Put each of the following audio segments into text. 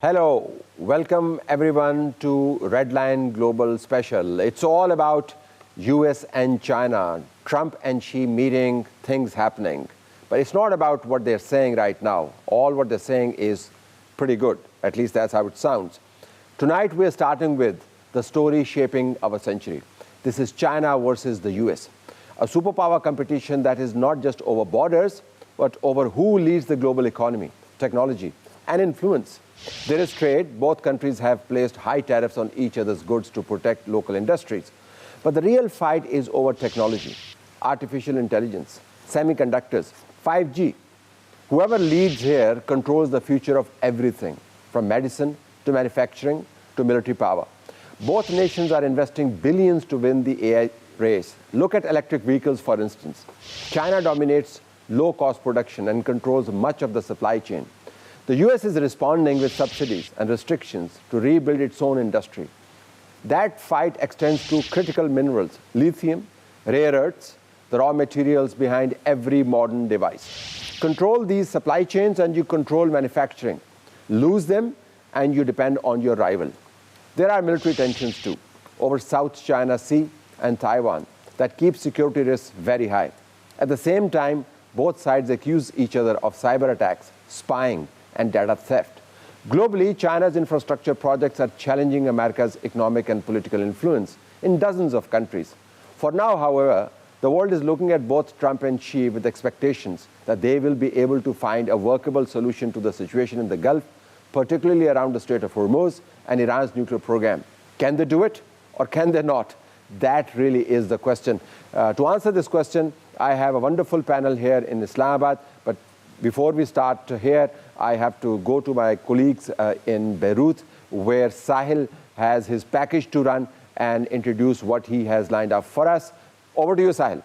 Hello, welcome everyone to Redline Global Special. It's all about US and China, Trump and Xi meeting, things happening. But it's not about what they're saying right now. All what they're saying is pretty good. At least that's how it sounds. Tonight we're starting with the story shaping our century. This is China versus the US, a superpower competition that is not just over borders, but over who leads the global economy, technology, and influence. There is trade. Both countries have placed high tariffs on each other's goods to protect local industries. But the real fight is over technology, artificial intelligence, semiconductors, 5G. Whoever leads here controls the future of everything, from medicine to manufacturing to military power. Both nations are investing billions to win the AI race. Look at electric vehicles, for instance. China dominates low-cost production and controls much of the supply chain. The US is responding with subsidies and restrictions to rebuild its own industry. That fight extends to critical minerals, lithium, rare earths, the raw materials behind every modern device. Control these supply chains and you control manufacturing. Lose them and you depend on your rival. There are military tensions too, over South China Sea and Taiwan, that keep security risks very high. At the same time, both sides accuse each other of cyber attacks, spying, and data theft. Globally, China's infrastructure projects are challenging America's economic and political influence in dozens of countries. For now, however, the world is looking at both Trump and Xi with expectations that they will be able to find a workable solution to the situation in the Gulf, particularly around the Strait of Hormuz and Iran's nuclear program. Can they do it or can they not? That really is the question. To answer this question, I have a wonderful panel here in Islamabad, but before we start here, I have to go to my colleagues in Beirut, where Sahil has his package to run and introduce what he has lined up for us. Over to you, Sahil.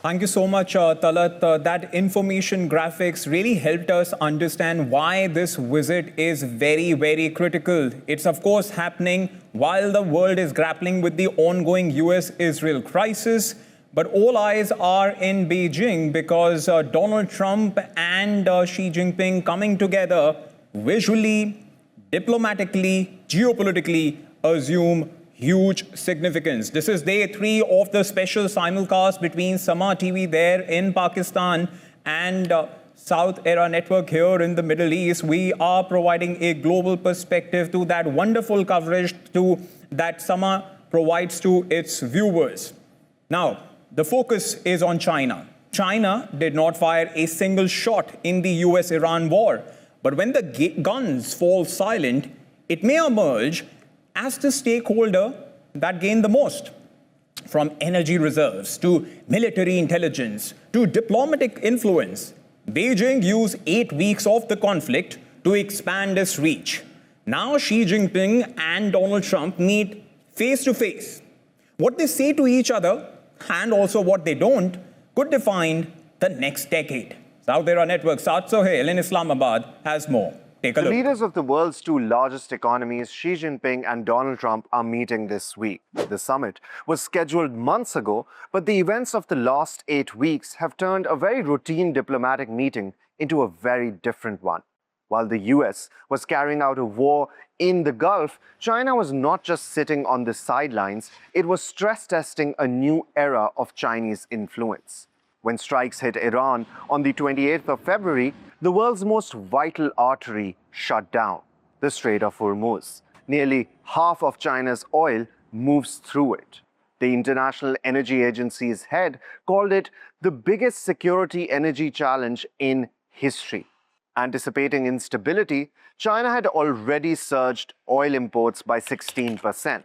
Thank you so much, Talat. That information graphics really helped us understand why this visit is very, very critical. It's, of course, happening while the world is grappling with the ongoing US-Israel crisis. But all eyes are in Beijing because Donald Trump and Xi Jinping coming together visually, diplomatically, geopolitically assume huge significance. This is day 3 of the special simulcast between Sama TV there in Pakistan and South Era Network here in the Middle East. We are providing a global perspective to that wonderful coverage that Sama provides to its viewers. Now, the focus is on China. China did not fire a single shot in the US-Iran war. But when the guns fall silent, it may emerge as the stakeholder that gained the most. From energy reserves to military intelligence to diplomatic influence, Beijing used 8 weeks of the conflict to expand its reach. Now Xi Jinping and Donald Trump meet face to face. What they say to each other and also what they don't could define the next decade. South Era Network, Saad Sohail in Islamabad has more. Take a look. The leaders of the world's 2 largest economies, Xi Jinping and Donald Trump, are meeting this week. The summit was scheduled months ago, but the events of the last 8 weeks have turned a very routine diplomatic meeting into a very different one. While the US was carrying out a war in the Gulf, China was not just sitting on the sidelines, it was stress testing a new era of Chinese influence. When strikes hit Iran on the 28th of February, the world's most vital artery shut down, the Strait of Hormuz. Nearly half of China's oil moves through it. The International Energy Agency's head called it the biggest security energy challenge in history. Anticipating instability, China had already surged oil imports by 16%,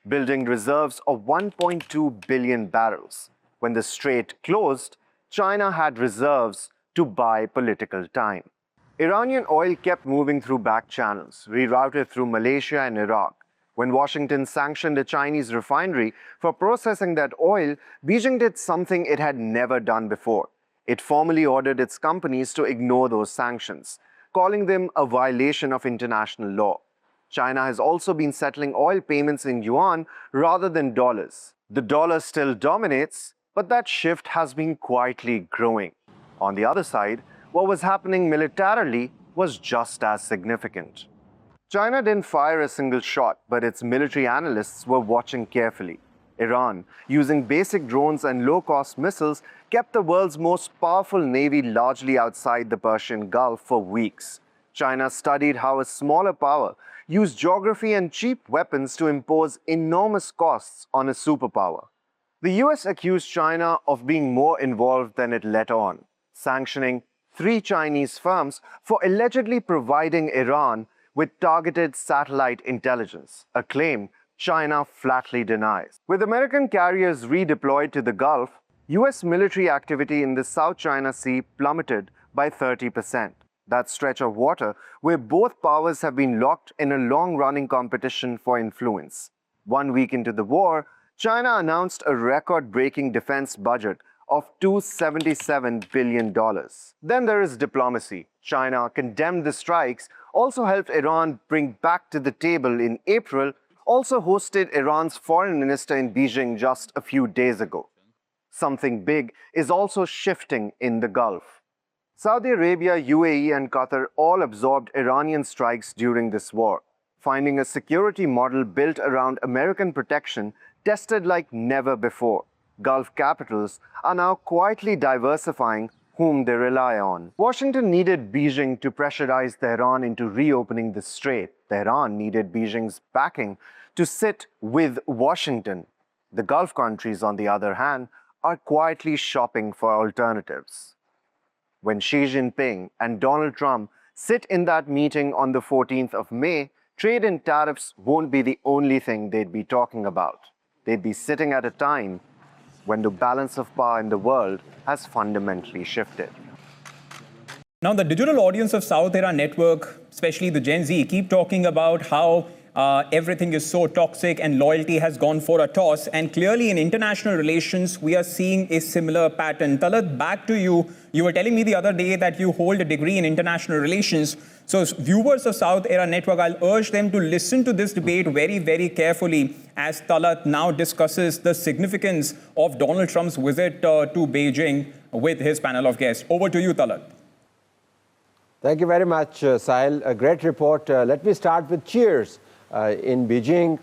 building reserves of 1.2 billion barrels. When the strait closed, China had reserves to buy political time. Iranian oil kept moving through back channels, rerouted through Malaysia and Iraq. When Washington sanctioned a Chinese refinery for processing that oil, Beijing did something it had never done before. It formally ordered its companies to ignore those sanctions, calling them a violation of international law. China has also been settling oil payments in yuan rather than dollars. The dollar still dominates, but that shift has been quietly growing. On the other side, what was happening militarily was just as significant. China didn't fire a single shot, but its military analysts were watching carefully. Iran, using basic drones and low-cost missiles, kept the world's most powerful navy largely outside the Persian Gulf for weeks. China studied how a smaller power used geography and cheap weapons to impose enormous costs on a superpower. The US accused China of being more involved than it let on, sanctioning 3 Chinese firms for allegedly providing Iran with targeted satellite intelligence, a claim China flatly denies. With American carriers redeployed to the Gulf, US military activity in the South China Sea plummeted by 30%. That stretch of water where both powers have been locked in a long-running competition for influence. 1 week into the war, China announced a record-breaking defense budget of $277 billion. Then there is diplomacy. China condemned the strikes, also helped Iran bring back to the table in April, also hosted Iran's foreign minister in Beijing just a few days ago. Something big is also shifting in the Gulf. Saudi Arabia, UAE, and Qatar all absorbed Iranian strikes during this war, finding a security model built around American protection tested like never before. Gulf capitals are now quietly diversifying whom they rely on. Washington needed Beijing to pressurize Tehran into reopening the strait. Tehran needed Beijing's backing to sit with Washington. The Gulf countries, on the other hand, are quietly shopping for alternatives. When Xi Jinping and Donald Trump sit in that meeting on the 14th of May, trade and tariffs won't be the only thing they'd be talking about. They'd be sitting at a time when the balance of power in the world has fundamentally shifted. Now, the digital audience of South Era Network, especially the Gen Z, keep talking about how everything is so toxic and loyalty has gone for a toss. And clearly in international relations, we are seeing a similar pattern. Talat, back to you. You were telling me the other day that you hold a degree in international relations. So viewers of South Era Network, I'll urge them to listen to this debate very, very carefully as Talat now discusses the significance of Donald Trump's visit to Beijing with his panel of guests. Over to you, Talat. Thank you very much, Sahil. A great report. Let me start with cheers. In Beijing,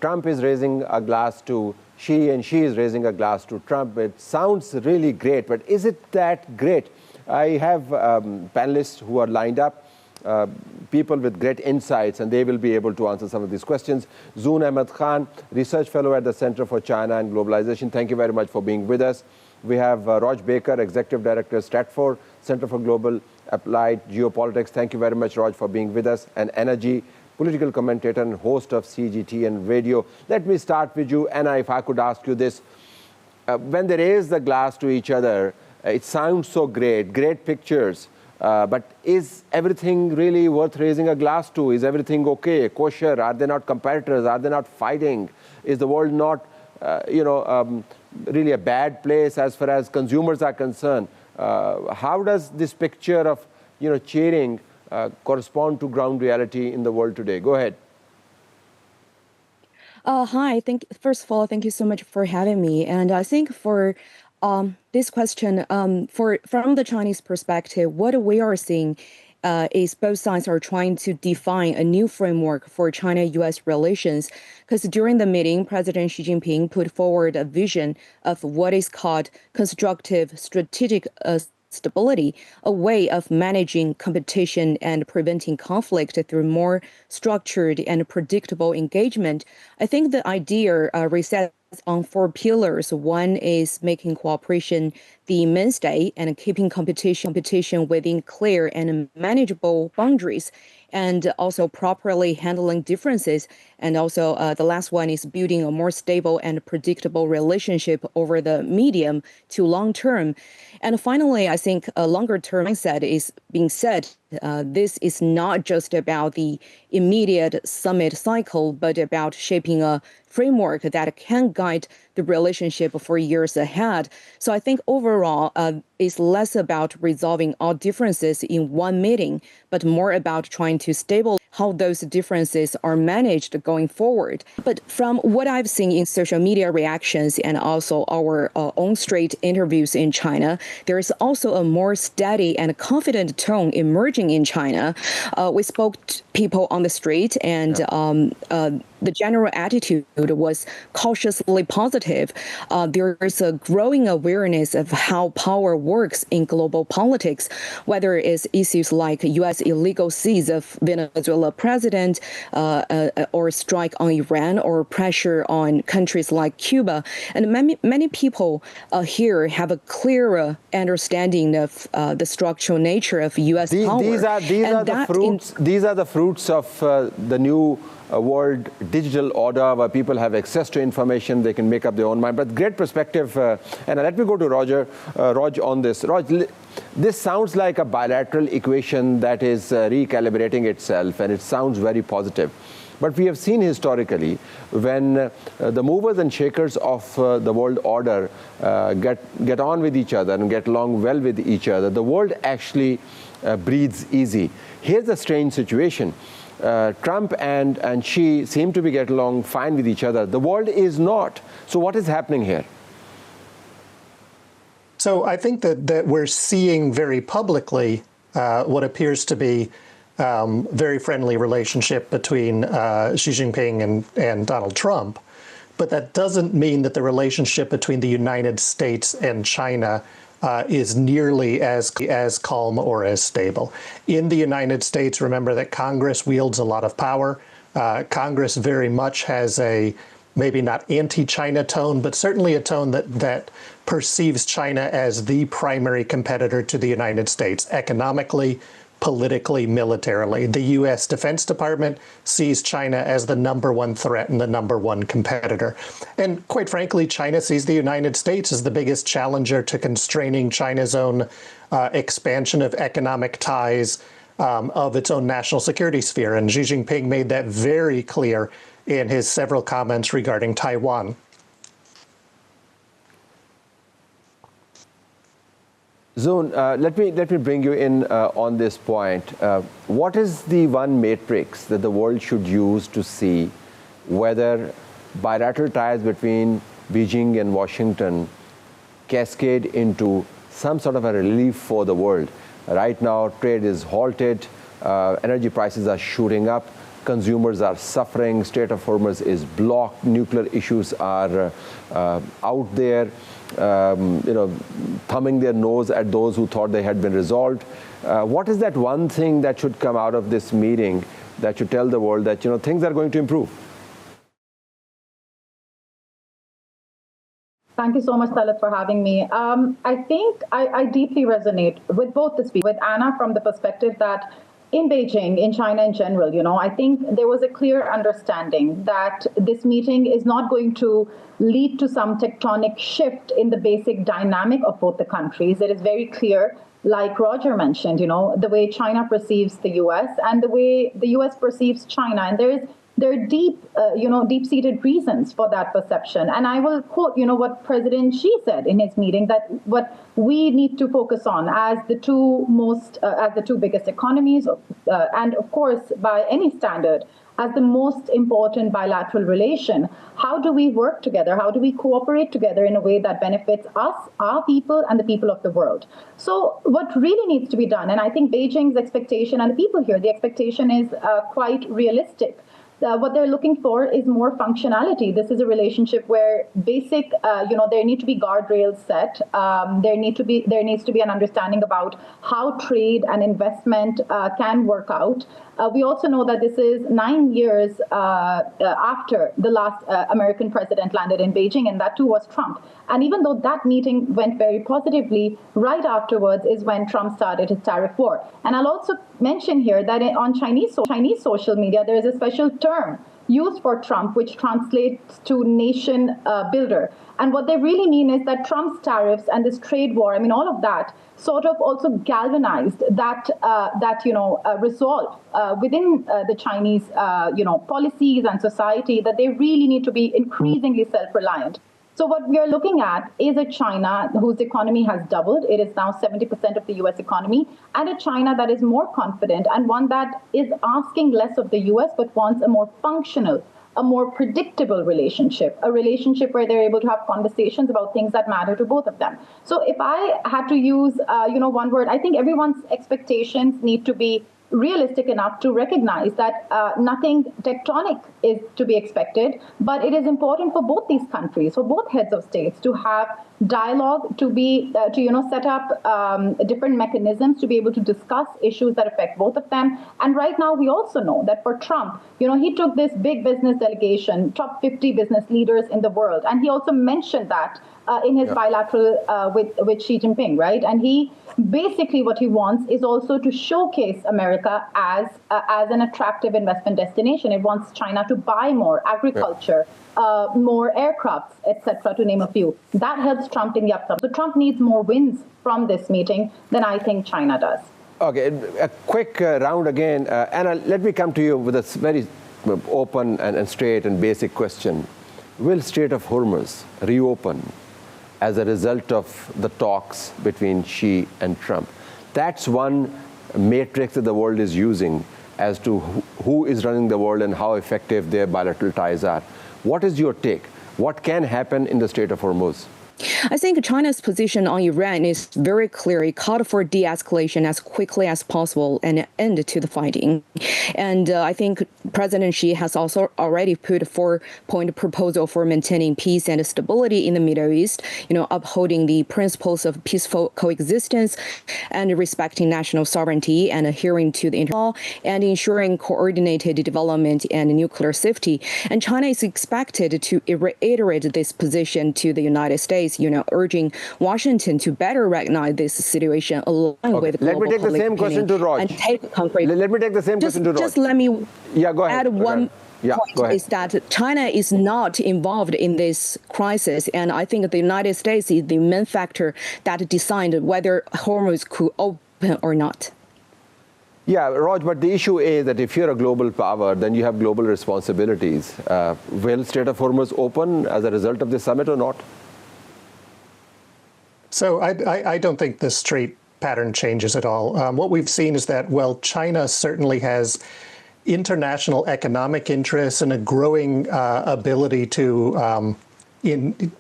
Trump is raising a glass to Xi, and Xi is raising a glass to Trump. It sounds really great, but is it that great? I have panelists who are lined up, people with great insights, and they will be able to answer some of these questions. Zoon Ahmed Khan, research fellow at the Center for China and Globalization. Thank you very much for being with us. We have Raj Baker, Executive Director, Stratfor, Center for Global Applied Geopolitics. Thank you very much, Raj, for being with us. And Energy, political commentator and host of CGT and Radio. Let me start with you, Anna, if I could ask you this. When they raise the glass to each other, it sounds so great, great pictures, but is everything really worth raising a glass to? Is everything okay, kosher? Are they not competitors? Are they not fighting? Is the world not, really a bad place as far as consumers are concerned? How does this picture of, cheering correspond to ground reality in the world today? Go ahead. Hi. First of all, thank you so much for having me. And I think for this question, from the Chinese perspective, what we are seeing is both sides are trying to define a new framework for China-U.S. relations. Because during the meeting, President Xi Jinping put forward a vision of what is called constructive strategic stability, a way of managing competition and preventing conflict through more structured and predictable engagement. I think the idea resets on 4 pillars. One is making cooperation the mainstay and keeping competition within clear and manageable boundaries, and also properly handling differences. And also the last one is building a more stable and predictable relationship over the medium to long term. And finally, I think a longer term mindset is being said. This is not just about the immediate summit cycle, but about shaping a framework that can guide the relationship for years ahead. So I think overall, it's less about resolving all differences in one meeting, but more about trying to stabilize how those differences are managed going forward. But from what I've seen in social media reactions and also our own straight interviews in China, there is also a more steady and confident tone emerging in China. We spoke to people on the street, and the general attitude was cautiously positive. There is a growing awareness of how power works in global politics, whether it's issues like U.S. illegal seize of Venezuela president, or strike on Iran, or pressure on countries like Cuba. And many people here have a clearer understanding of the structural nature of U.S. power. These are the fruits of the new world digital order, where people have access to information, they can make up their own mind. But great perspective. And let me go to Raj on this. Raj, this sounds like a bilateral equation that is recalibrating itself, and it sounds very positive. But we have seen historically, when the movers and shakers of the world order get on with each other and get along well with each other, the world actually breathes easy. Here's a strange situation. Trump and Xi seem to be getting along fine with each other. The world is not. So what is happening here? So I think that we're seeing very publicly what appears to be very friendly relationship between Xi Jinping and Donald Trump. But that doesn't mean that the relationship between the United States and China is nearly as calm or as stable. In the United States, remember that Congress wields a lot of power. Congress very much has a maybe not anti-China tone, but certainly a tone that perceives China as the primary competitor to the United States economically, politically, militarily. The U.S. Defense Department sees China as the #1 threat and the #1 competitor. And quite frankly, China sees the United States as the biggest challenger to constraining China's own expansion of economic ties of its own national security sphere. And Xi Jinping made that very clear in his several comments regarding Taiwan. Zoon, let me bring you in on this point. What is the one matrix that the world should use to see whether bilateral ties between Beijing and Washington cascade into some sort of a relief for the world? Right now, trade is halted, energy prices are shooting up, consumers are suffering, Strait of Hormuz is blocked, nuclear issues are out there, thumbing their nose at those who thought they had been resolved. What is that one thing that should come out of this meeting that should tell the world that things are going to improve? Thank you so much, Talat, for having me. I think I deeply resonate with both the speakers, with Anna from the perspective that in Beijing, in China in general, I think there was a clear understanding that this meeting is not going to lead to some tectonic shift in the basic dynamic of both the countries. It is very clear, like Roger mentioned, the way China perceives the U.S. and the way the U.S. perceives China. And there are deep-seated reasons for that perception. And I will quote, what President Xi said in his meeting, that what we need to focus on as the two biggest economies, and of course, by any standard, as the most important bilateral relation. How do we work together? How do we cooperate together in a way that benefits us, our people, and the people of the world? So what really needs to be done, and I think Beijing's expectation and the people here, the expectation is quite realistic. What they're looking for is more functionality. This is a relationship where basic, there need to be guardrails set. There needs to be an understanding about how trade and investment can work out. We also know that this is 9 years after the last American president landed in Beijing, and that too was Trump. And even though that meeting went very positively, right afterwards is when Trump started his tariff war. And I'll also mention here that on Chinese social media, there is a special term used for Trump, which translates to nation builder. And what they really mean is that Trump's tariffs and this trade war, all of that sort of also galvanized that resolve within the Chinese, policies and society, that they really need to be increasingly self-reliant. So what we are looking at is a China whose economy has doubled. It is now 70% of the U.S. economy, and a China that is more confident and one that is asking less of the U.S. but wants a more functional, a more predictable relationship, a relationship where they're able to have conversations about things that matter to both of them. So if I had to use, one word, I think everyone's expectations need to be realistic enough to recognize that nothing tectonic is to be expected, but it is important for both these countries, for both heads of states, to have dialogue, to be set up different mechanisms to be able to discuss issues that affect both of them. And right now, we also know that for Trump, he took this big business delegation, top 50 business leaders in the world, and he also mentioned that in his bilateral with Xi Jinping, right? And basically what he wants is also to showcase America as an attractive investment destination. It wants China to buy more agriculture, more aircrafts, etc., to name a few. That helps Trump in the upcoming. So Trump needs more wins from this meeting than I think China does. Okay, a quick round again. Anna, let me come to you with a very open and straight and basic question. Will Strait of Hormuz reopen as a result of the talks between Xi and Trump? That's one matrix that the world is using as to who is running the world and how effective their bilateral ties are. What is your take? What can happen in the Strait of Hormuz? I think China's position on Iran is very clear. It called for de-escalation as quickly as possible and an end to the fighting. And I think President Xi has also already put a 4-point proposal for maintaining peace and stability in the Middle East, upholding the principles of peaceful coexistence and respecting national sovereignty and adhering to the international law and ensuring coordinated development and nuclear safety. And China is expected to reiterate this position to the United States, urging Washington to better recognize this situation along with global Let me take the same question to Raj. And take concrete. Let me take the same question to Raj. Just let me go ahead. add one point, go ahead. is that China is not involved in this crisis. And I think the United States is the main factor that decided whether Hormuz could open or not. Yeah, Raj, but the issue is that if you're a global power, then you have global responsibilities. Will Strait of Hormuz open as a result of this summit or not? So I don't think the strait pattern changes at all. What we've seen is that, China certainly has international economic interests and a growing ability to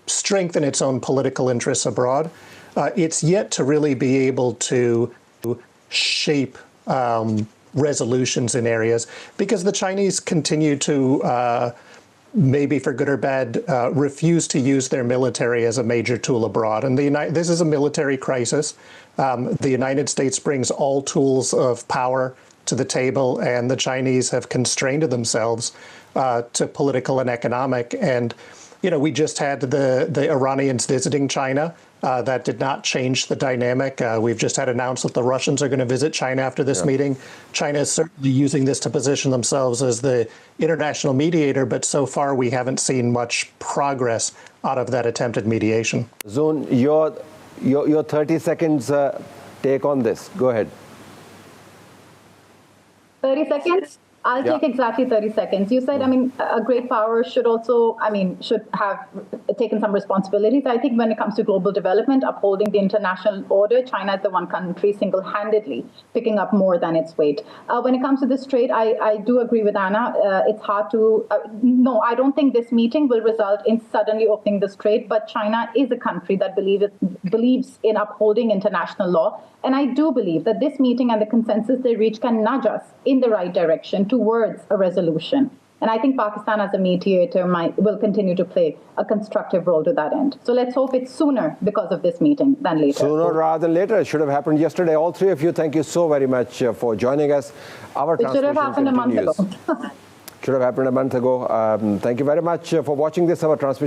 strengthen its own political interests abroad. It's yet to really be able to shape resolutions in areas because the Chinese continue to maybe for good or bad, refuse to use their military as a major tool abroad. And this is a military crisis. The United States brings all tools of power to the table, and the Chinese have constrained themselves to political and economic. And, we just had the Iranians visiting China. That did not change the dynamic. We've just had announced that the Russians are going to visit China after this meeting. China is certainly using this to position themselves as the international mediator, but so far we haven't seen much progress out of that attempted mediation. Zoon, your 30 seconds take on this. Go ahead. 30 seconds? I'll take exactly 30 seconds. You said, a great power should also, should have taken some responsibilities. I think when it comes to global development, upholding the international order, China is the one country single-handedly picking up more than its weight. When it comes to this trade, I do agree with Anna. It's hard to, no, I don't think this meeting will result in suddenly opening this trade, but China is a country that believes in upholding international law. And I do believe that this meeting and the consensus they reach can nudge us in the right direction towards a resolution. And I think Pakistan as a mediator will continue to play a constructive role to that end. So let's hope it's sooner because of this meeting than later. Sooner rather than later. It should have happened yesterday. All three of you, thank you so very much for joining us. It should have happened a month ago. Should have happened a month ago. Thank you very much for watching this, our transmission.